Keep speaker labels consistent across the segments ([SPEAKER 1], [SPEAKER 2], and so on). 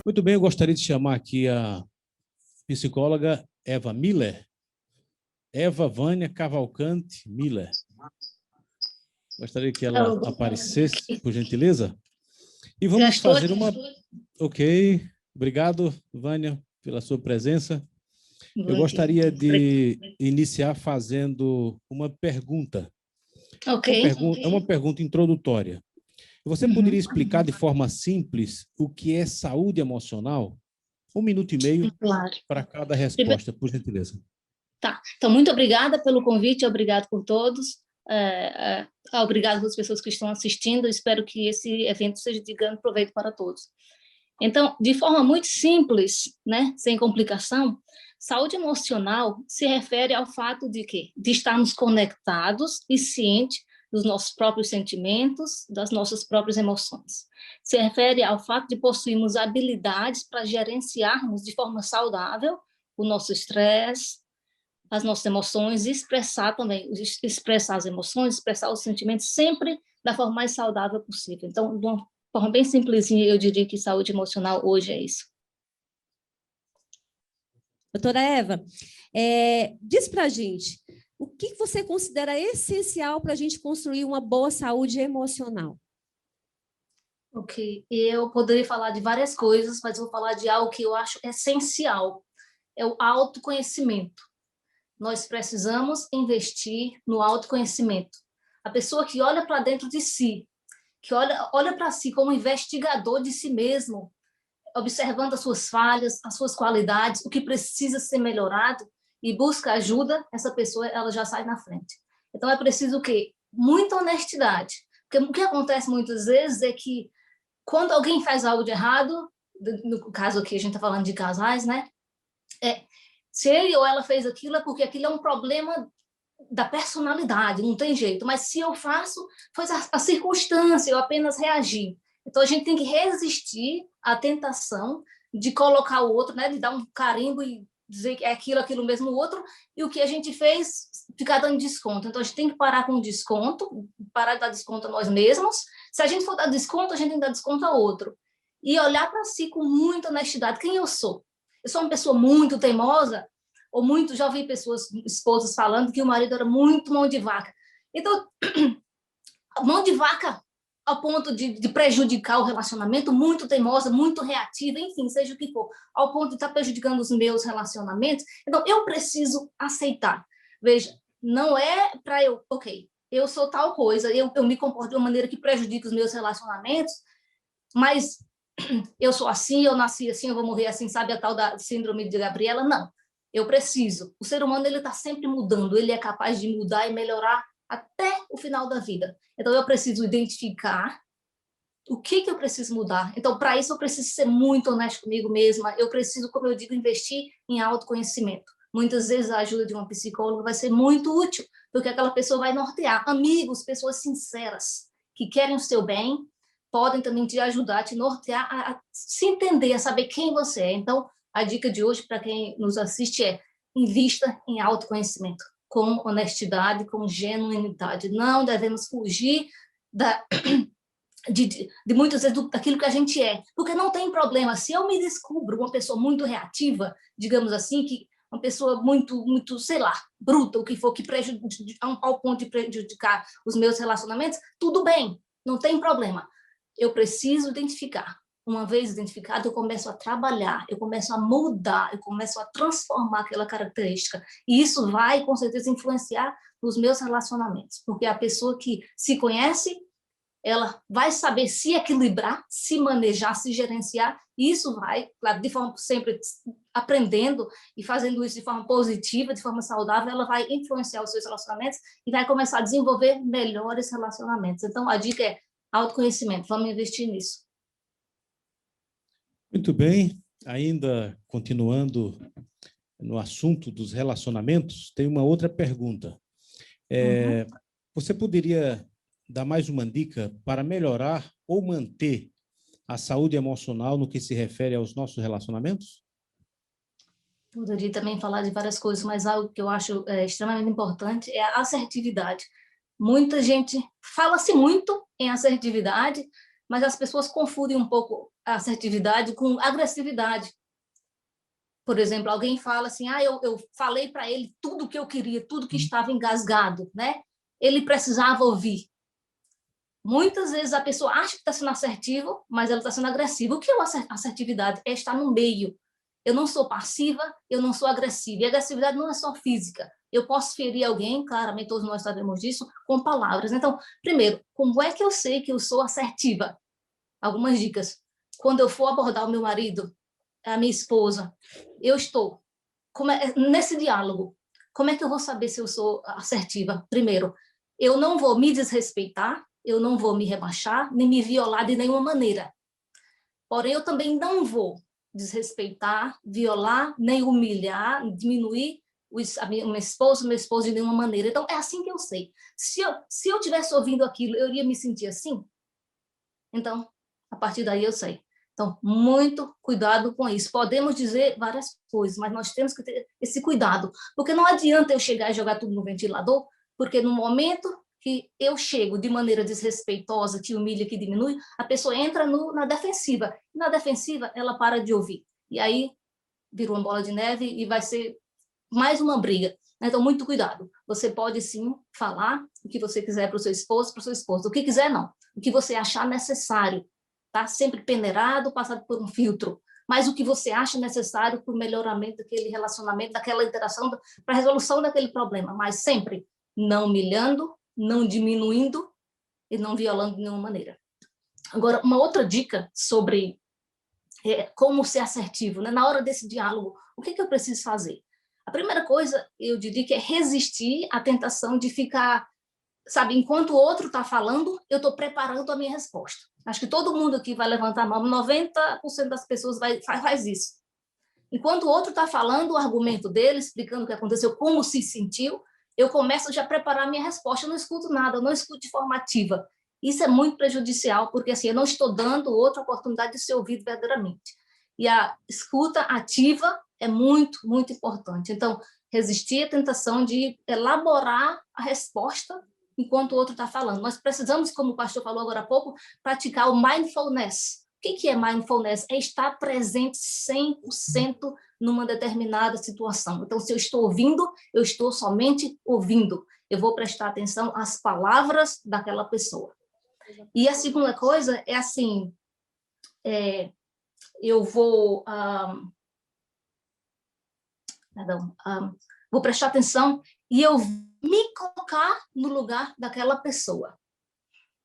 [SPEAKER 1] Muito bem, eu gostaria de chamar aqui a psicóloga Eva Miller. Eva Vânia Cavalcante Miller. Gostaria que ela aparecesse, por gentileza. E vamos fazer uma... Ok, obrigado, Vânia, pela sua presença. Eu gostaria de iniciar fazendo uma pergunta.
[SPEAKER 2] Ok.
[SPEAKER 1] É uma pergunta introdutória. Você poderia explicar de forma simples o que é saúde emocional? 1 minuto e meio para cada resposta, por gentileza.
[SPEAKER 2] Tá. Então, muito obrigada pelo convite, obrigado por todos. Obrigado pelas pessoas que estão assistindo. Espero que esse evento seja de grande proveito para todos. Então, de forma muito simples, né, sem complicação, saúde emocional se refere ao fato de quê? De estarmos conectados e cientes dos nossos próprios sentimentos, das nossas próprias emoções. Se refere ao fato de possuirmos habilidades para gerenciarmos de forma saudável o nosso estresse, as nossas emoções, e expressar também, expressar as emoções, expressar os sentimentos sempre da forma mais saudável possível. Então, de uma forma bem simplesinha, eu diria que saúde emocional hoje é isso.
[SPEAKER 3] Doutora Eva, diz para a gente, o que você considera essencial para a gente construir uma boa saúde emocional?
[SPEAKER 2] Ok, eu poderia falar de várias coisas, mas vou falar de algo que eu acho essencial, é o autoconhecimento. Nós precisamos investir no autoconhecimento. A pessoa que olha para dentro de si, que olha para si como investigador de si mesmo, observando as suas falhas, as suas qualidades, o que precisa ser melhorado e busca ajuda, essa pessoa ela já sai na frente. Então é preciso o quê? Muita honestidade. Porque o que acontece muitas vezes é que quando alguém faz algo de errado, no caso aqui a gente está falando de casais, né? Se ele ou ela fez aquilo é porque aquilo é um problema da personalidade, não tem jeito. Mas se eu faço, foi a circunstância, eu apenas reagi. Então, a gente tem que resistir à tentação de colocar o outro, né, de dar um carimbo e dizer que é aquilo mesmo o outro, e o que a gente fez, ficar dando desconto. Então, a gente tem que parar com o desconto, parar de dar desconto a nós mesmos. Se a gente for dar desconto, a gente tem que dar desconto ao outro. E olhar para si com muita honestidade. Quem eu sou? Eu sou uma pessoa muito teimosa, ou muito, já ouvi esposas falando que o marido era muito mão de vaca. Então, mão de vaca ao ponto de prejudicar o relacionamento, muito teimosa, muito reativa, enfim, seja o que for, ao ponto de estar prejudicando os meus relacionamentos. Então, eu preciso aceitar. Veja, não é para eu, ok, eu sou tal coisa, eu me comporto de uma maneira que prejudica os meus relacionamentos, mas eu sou assim, eu nasci assim, eu vou morrer assim, sabe a tal da síndrome de Gabriela? Não, eu preciso. O ser humano, ele está sempre mudando, ele é capaz de mudar e melhorar até o final da vida. Então, eu preciso identificar o que eu preciso mudar. Então, para isso, eu preciso ser muito honesto comigo mesma, eu preciso, como eu digo, investir em autoconhecimento. Muitas vezes a ajuda de uma psicóloga vai ser muito útil, porque aquela pessoa vai nortear. Amigos, pessoas sinceras, que querem o seu bem, podem também te ajudar, te nortear, a se entender, a saber quem você é. Então, a dica de hoje para quem nos assiste é: invista em autoconhecimento, com honestidade, com genuinidade. Não devemos fugir de muitas vezes daquilo que a gente é, porque não tem problema. Se eu me descubro uma pessoa muito reativa, digamos assim, que uma pessoa muito, sei lá, bruta, o que for, que ao ponto de prejudicar os meus relacionamentos, tudo bem, não tem problema. Eu preciso identificar. Uma vez identificado, eu começo a trabalhar, eu começo a mudar, eu começo a transformar aquela característica. E isso vai, com certeza, influenciar nos meus relacionamentos. Porque a pessoa que se conhece, ela vai saber se equilibrar, se manejar, se gerenciar. E isso vai, claro, de forma sempre aprendendo e fazendo isso de forma positiva, de forma saudável, ela vai influenciar os seus relacionamentos e vai começar a desenvolver melhores relacionamentos. Então, a dica é autoconhecimento. Vamos investir nisso.
[SPEAKER 1] Muito bem. Ainda continuando no assunto dos relacionamentos, tem uma outra pergunta. Você poderia dar mais uma dica para melhorar ou manter a saúde emocional no que se refere aos nossos relacionamentos?
[SPEAKER 2] Poderia também falar de várias coisas, mas algo que eu acho extremamente importante é a assertividade. Muita gente fala-se muito em assertividade, mas as pessoas confundem um pouco a assertividade com agressividade. Por exemplo, alguém fala assim, eu falei para ele tudo o que eu queria, tudo que estava engasgado, né? Ele precisava ouvir. Muitas vezes a pessoa acha que está sendo assertivo, mas ela está sendo agressiva. O que é assertividade? É estar no meio. Eu não sou passiva, eu não sou agressiva. E agressividade não é só física. Eu posso ferir alguém, claramente todos nós sabemos disso, com palavras. Então, primeiro, como é que eu sei que eu sou assertiva? Algumas dicas. Quando eu for abordar o meu marido, a minha esposa, eu estou nesse diálogo. Como é que eu vou saber se eu sou assertiva? Primeiro, eu não vou me desrespeitar, eu não vou me rebaixar, nem me violar de nenhuma maneira. Porém, eu também não vou desrespeitar, violar, nem humilhar, diminuir a minha esposa, meu esposo de nenhuma maneira. Então, é assim que eu sei. Se eu tivesse ouvindo aquilo, eu iria me sentir assim? Então, a partir daí eu sei. Então, muito cuidado com isso. Podemos dizer várias coisas, mas nós temos que ter esse cuidado, porque não adianta eu chegar e jogar tudo no ventilador, porque no momento que eu chego de maneira desrespeitosa, que humilha, que diminui, a pessoa entra na defensiva. Na defensiva, ela para de ouvir. E aí, vira uma bola de neve e vai ser mais uma briga. Então, muito cuidado. Você pode, sim, falar o que você quiser para o seu esposo, para o seu esposo. O que quiser, não. O que você achar necessário. Tá? Sempre peneirado, passado por um filtro. Mas o que você acha necessário para o melhoramento daquele relacionamento, daquela interação, para a resolução daquele problema. Mas sempre não humilhando, não diminuindo e não violando de nenhuma maneira. Agora, uma outra dica sobre como ser assertivo, né? Na hora desse diálogo, o que eu preciso fazer? A primeira coisa, eu diria que é resistir à tentação de ficar, sabe, enquanto o outro está falando, eu estou preparando a minha resposta. Acho que todo mundo aqui vai levantar a mão, 90% das pessoas faz isso. Enquanto o outro está falando o argumento dele, explicando o que aconteceu, como se sentiu, eu começo já a preparar a minha resposta, eu não escuto nada, eu não escuto de forma ativa. Isso é muito prejudicial, porque assim, eu não estou dando outra oportunidade de ser ouvido verdadeiramente. E a escuta ativa é muito, muito importante. Então, resistir à tentação de elaborar a resposta enquanto o outro está falando. Nós precisamos, como o pastor falou agora há pouco, praticar o mindfulness. O que é mindfulness? É estar presente 100% numa determinada situação. Então, se eu estou ouvindo, eu estou somente ouvindo. Eu vou prestar atenção às palavras daquela pessoa. E a segunda coisa é assim, eu vou... vou prestar atenção e eu me colocar no lugar daquela pessoa.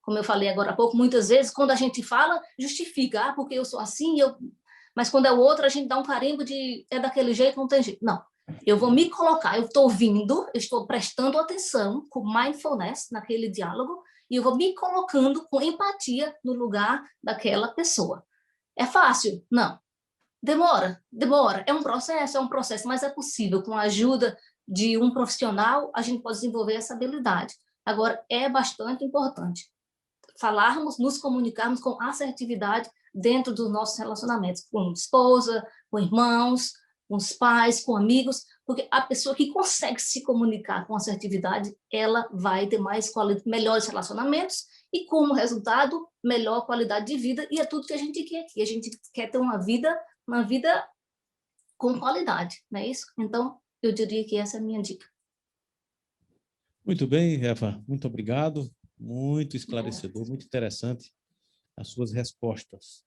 [SPEAKER 2] Como eu falei agora há pouco, muitas vezes, quando a gente fala, justifica, porque eu sou assim, mas quando é o outro, a gente dá um carimbo de é daquele jeito, não tem jeito. Não, eu vou me colocar, eu estou ouvindo, eu estou prestando atenção com mindfulness naquele diálogo, e eu vou me colocando com empatia no lugar daquela pessoa. É fácil? Não. Demora, é um processo, mas é possível. Com a ajuda de um profissional, a gente pode desenvolver essa habilidade. Agora, é bastante importante falarmos, nos comunicarmos com assertividade dentro dos nossos relacionamentos, com esposa, com irmãos, com os pais, com amigos, porque a pessoa que consegue se comunicar com assertividade, ela vai ter melhores relacionamentos e, como resultado, melhor qualidade de vida, e é tudo que a gente quer aqui. A gente quer ter uma vida com qualidade, não é isso? Então, eu diria que essa é a minha dica.
[SPEAKER 1] Muito bem, Eva, muito obrigado. Muito esclarecedor, muito interessante as suas respostas.